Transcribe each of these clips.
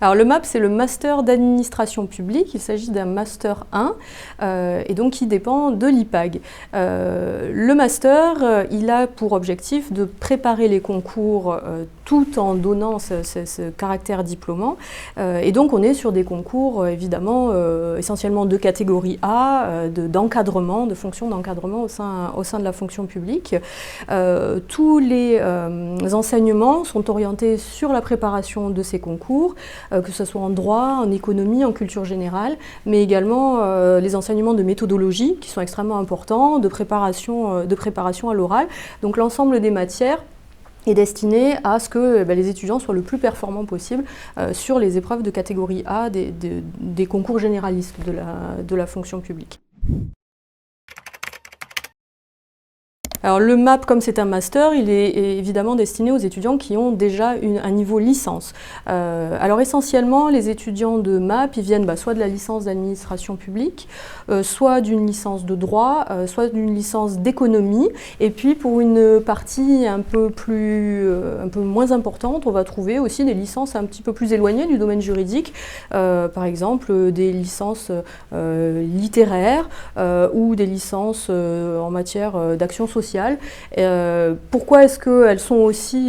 Alors le MAP, c'est le Master d'administration publique, il s'agit d'un Master 1 et donc qui dépend de l'IPAG. Le Master, il a pour objectif de préparer les concours tout en donnant ce caractère diplômant et donc on est sur des concours évidemment essentiellement de catégorie A, d'encadrement, de fonctions d'encadrement au sein de la fonction publique. Tous les enseignements sont orientés sur la préparation de ces concours, que ce soit en droit, en économie, en culture générale, mais également les enseignements de méthodologie qui sont extrêmement importants, de préparation à l'oral. Donc l'ensemble des matières est destiné à ce que les étudiants soient le plus performants possible sur les épreuves de catégorie A des concours généralistes de la fonction publique. Alors le MAP, comme c'est un master, il est évidemment destiné aux étudiants qui ont déjà un niveau licence. Alors essentiellement, les étudiants de MAP, ils viennent soit de la licence d'administration publique, soit d'une licence de droit, soit d'une licence d'économie. Et puis pour une partie un peu moins importante, on va trouver aussi des licences un petit peu plus éloignées du domaine juridique, par exemple des licences littéraires ou des licences en matière d'action sociale. Pourquoi est-ce que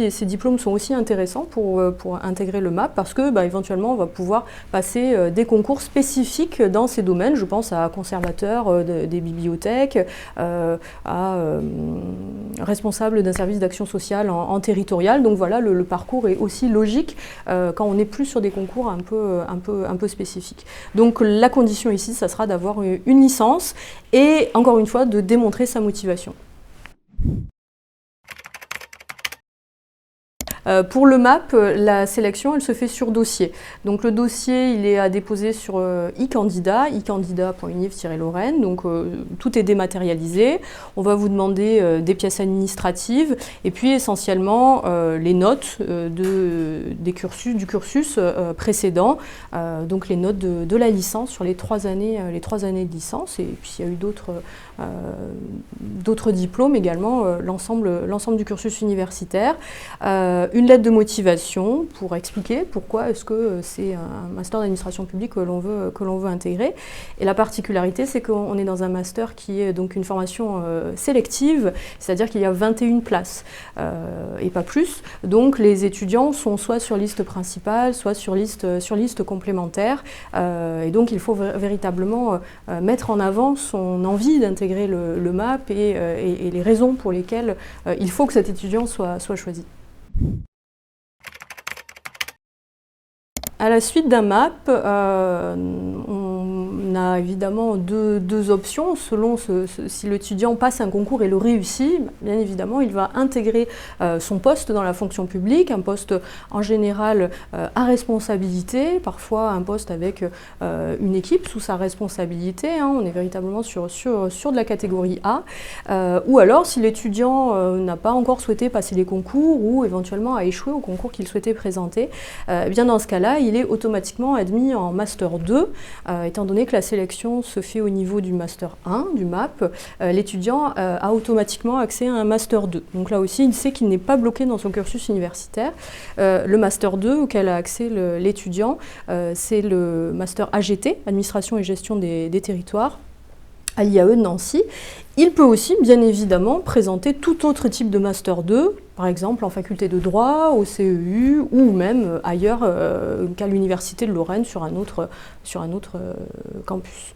ces diplômes sont aussi intéressants pour intégrer le MAP? Parce que éventuellement on va pouvoir passer des concours spécifiques dans ces domaines. Je pense à conservateur des bibliothèques, à responsable d'un service d'action sociale en territorial. Donc voilà, le parcours est aussi logique quand on n'est plus sur des concours un peu spécifiques. Donc la condition ici, ça sera d'avoir une licence et encore une fois de démontrer sa motivation. Pour le MAP, la sélection, elle se fait sur dossier. Donc le dossier, il est à déposer sur e-candidat, e-candidat.univ-lorraine. Donc tout est dématérialisé. On va vous demander des pièces administratives et puis essentiellement les notes du cursus précédent. Donc les notes de la licence sur les 3 années de licence. Et puis il y a eu d'autres diplômes également, l'ensemble du cursus universitaire. Une lettre de motivation pour expliquer pourquoi est-ce que c'est un master d'administration publique que l'on veut intégrer. Et la particularité, c'est qu'on est dans un master qui est donc une formation sélective, c'est-à-dire qu'il y a 21 places et pas plus. Donc les étudiants sont soit sur liste principale, soit sur liste complémentaire. Et donc il faut véritablement mettre en avant son envie d'intégrer le MAP et les raisons pour lesquelles il faut que cet étudiant soit choisi. À la suite d'un MAP, on a évidemment deux options selon si l'étudiant passe un concours et le réussit. Bien évidemment, il va intégrer son poste dans la fonction publique, un poste en général à responsabilité, parfois un poste avec une équipe sous sa responsabilité. On est véritablement sur de la catégorie A. Ou alors, si l'étudiant n'a pas encore souhaité passer les concours ou éventuellement a échoué au concours qu'il souhaitait présenter, bien dans ce cas-là, il est automatiquement admis en Master 2, étant donné que la sélection se fait au niveau du Master 1, du MAP, l'étudiant a automatiquement accès à un Master 2. Donc là aussi, il sait qu'il n'est pas bloqué dans son cursus universitaire. Le Master 2 auquel a accès l'étudiant, c'est le Master AGT, Administration et Gestion des territoires, à l'IAE de Nancy. Il peut aussi, bien évidemment, présenter tout autre type de Master 2, par exemple en faculté de droit, au CEU, ou même ailleurs qu'à l'Université de Lorraine sur un autre campus.